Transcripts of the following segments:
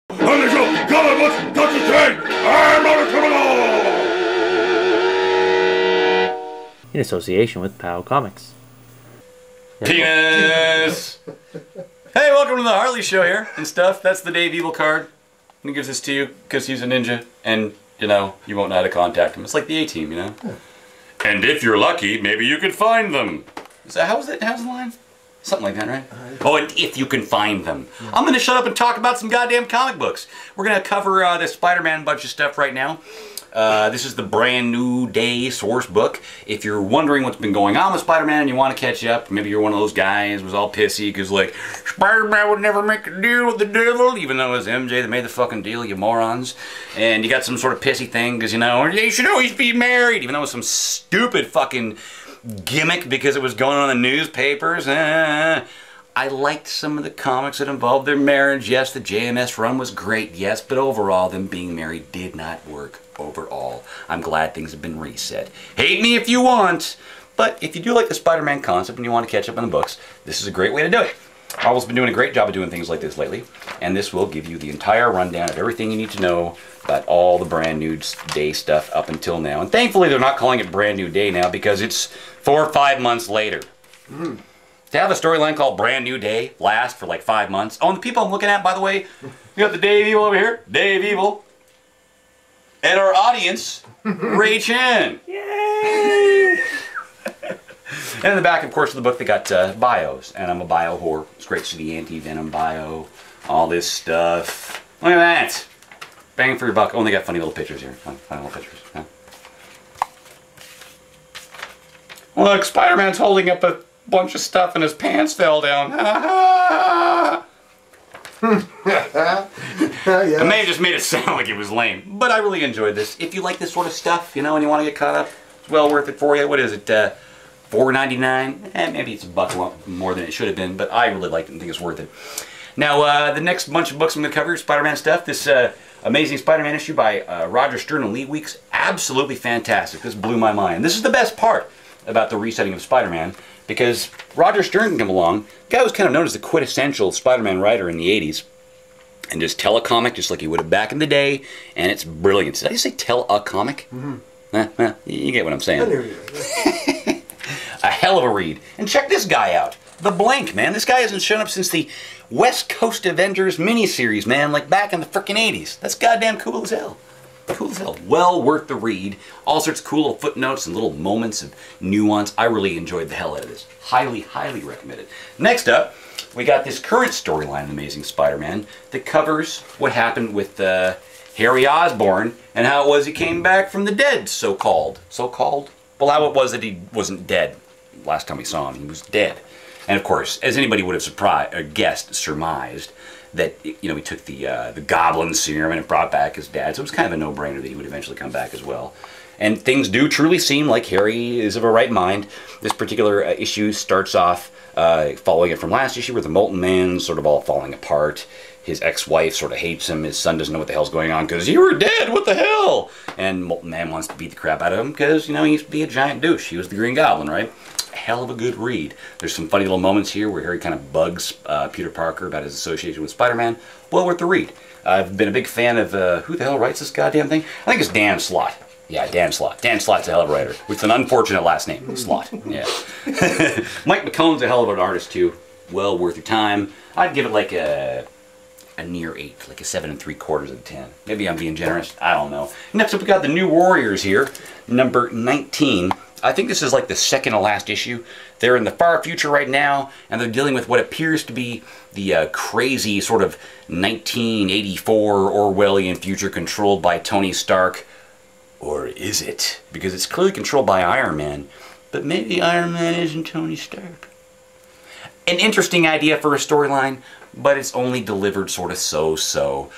Hartley Show, comic books, Dr. Strange, I'm not a criminal! In association with POW Comics. Penis! Hey, welcome to the Hartley Show here and stuff. That's the Dave Evil card. And he gives this to you because he's a ninja and, you know, you won't know how to contact him. It's like the A-Team, you know? And if you're lucky, maybe you could find them. Is that, how's the line? Something like that, right? Oh, and if you can find them. I'm going to shut up and talk about some goddamn comic books. We're going to cover the Spider-Man bunch of stuff right now. This is the Brand New Day source book. If you're wondering what's been going on with Spider-Man and you want to catch up, maybe you're one of those guys who was all pissy because, like, Spider-Man would never make a deal with the devil, even though it was MJ that made the fucking deal, you morons. And you got some sort of pissy thing because, you know, you should always be married, even though it was some stupid fucking gimmick because it was going on in the newspapers. I liked some of the comics that involved their marriage. Yes, the JMS run was great, yes, but overall, them being married did not work overall. I'm glad things have been reset. Hate me if you want, but if you do like the Spider-Man concept and you want to catch up on the books, this is a great way to do it. Marvel's been doing a great job of doing things like this lately, and this will give you the entire rundown of everything you need to know about all the Brand New Day stuff up until now. And thankfully, they're not calling it Brand New Day now because it's 4 or 5 months later. To have a storyline called Brand New Day last for like 5 months. Oh, and the people I'm looking at, by the way, you got the Dave Evil over here, Dave Evil, and our audience, Ray Chan. Yay! And in the back, of course, of the book, they got bios, and I'm a bio whore. It's great to see the anti-venom bio, all this stuff. Look at that. Bang for your buck. Oh, and they got funny little pictures here. Funny little pictures. Huh? Look, Spider-Man's holding up a bunch of stuff and his pants fell down. Yeah. I may have just made it sound like it was lame, but I really enjoyed this. If you like this sort of stuff, you know, and you want to get caught up, it's well worth it for you. What is it? $4.99? Maybe it's $1 more than it should have been, but I really liked it and think it's worth it. Now, the next bunch of books I'm going to cover is Spider-Man stuff. This Amazing Spider-Man issue by Roger Stern and Lee Weeks. Absolutely fantastic. This blew my mind. This is the best part about the resetting of Spider-Man, because Roger Stern can come along. The guy was kind of known as the quintessential Spider-Man writer in the 80s, and just tell a comic just like he would have back in the day, and it's brilliant. Did I just say tell a comic? You get what I'm saying. A hell of a read. And check this guy out. The Blank, man. This guy hasn't shown up since the West Coast Avengers miniseries, man, like back in the frickin' 80s. That's goddamn cool as hell. Cool as hell. Well worth the read. All sorts of cool little footnotes and little moments of nuance. I really enjoyed the hell out of this. Highly, highly recommend it. Next up, we got this current storyline in Amazing Spider-Man that covers what happened with Harry Osborn and how it was he came back from the dead, so-called. So-called? Well, how it was that he wasn't dead. Last time we saw him, he was dead. And of course, as anybody would have guessed, surmised, that, you know, he took the goblin serum and it brought back his dad. So it was kind of a no-brainer that he would eventually come back as well. And things do truly seem like Harry is of a right mind. This particular issue starts off following it from last issue where the Molten Man's sort of all falling apart. His ex-wife sort of hates him. His son doesn't know what the hell's going on because you were dead, what the hell? And Molten Man wants to beat the crap out of him because, you know, he used to be a giant douche. He was the Green Goblin, right? Hell of a good read. There's some funny little moments here where Harry kind of bugs Peter Parker about his association with Spider-Man. Well worth the read. I've been a big fan of, who the hell writes this goddamn thing? I think it's Dan Slott. Yeah, Dan Slott. Dan Slott's a hell of a writer, with an unfortunate last name, Slott. Yeah. Mike McCone's a hell of an artist too. Well worth your time. I'd give it like a near 8, like a 7 3/4 out of 10. Maybe I'm being generous. I don't know. Next up, we got the New Warriors here, number 19. I think this is like the second to last issue. They're in the far future right now, and they're dealing with what appears to be the crazy sort of 1984 Orwellian future controlled by Tony Stark. Or is it? Because it's clearly controlled by Iron Man, but maybe Iron Man isn't Tony Stark. An interesting idea for a storyline, but it's only delivered sort of so-so.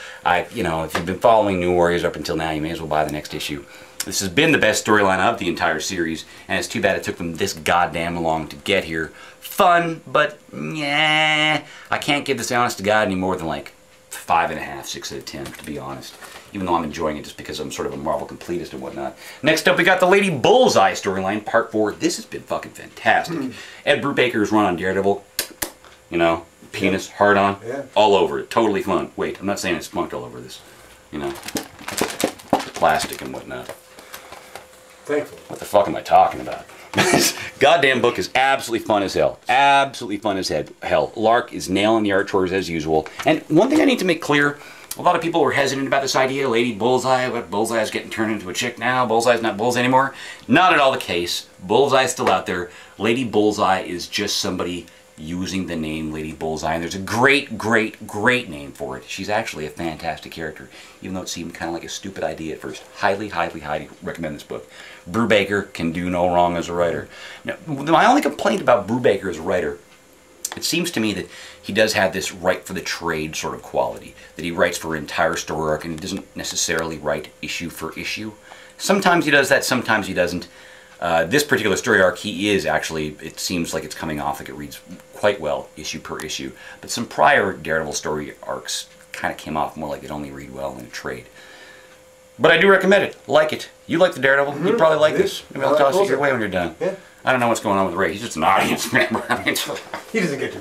You know, if you've been following New Warriors up until now, you may as well buy the next issue. This has been the best storyline of the entire series, and it's too bad it took them this goddamn long to get here. Fun, but yeah, I can't give this honest to God any more than like 5.5, 6 out of 10, to be honest. Even though I'm enjoying it just because I'm sort of a Marvel completist and whatnot. Next up, we got the Lady Bullseye storyline, part 4. This has been fucking fantastic. Ed Brubaker's run on Daredevil, you know, penis, hard on, Yeah. all over it. Totally fun. Wait, I'm not saying it's spunked all over this. You know, plastic and whatnot. Thankfully. What the fuck am I talking about? This goddamn book is absolutely fun as hell. Absolutely fun as hell. Lark is nailing the art chores as usual. And one thing I need to make clear, a lot of people were hesitant about this idea. Lady Bullseye, what, Bullseye is getting turned into a chick now? Bullseye's not Bullseye anymore? Not at all the case. Bullseye's still out there. Lady Bullseye is just somebody using the name Lady Bullseye, and there's a great, great, great name for it. She's actually a fantastic character, even though it seemed kind of like a stupid idea at first. Highly, highly, highly recommend this book. Brubaker can do no wrong as a writer. Now, my only complaint about Brubaker as a writer, it seems to me that he does have this write for the trade sort of quality, that he writes for an entire story arc and he doesn't necessarily write issue for issue. Sometimes he does that, sometimes he doesn't. This particular story arc, he is actually, it seems like it's coming off, like it reads quite well, issue per issue. But some prior Daredevil story arcs kind of came off more like they'd only read well in a trade. But I do recommend it. Like it. You like the Daredevil? You probably like this. Maybe I'll toss it your way when you're done. Yeah. I don't know what's going on with Ray. He's just an audience member. He doesn't get to.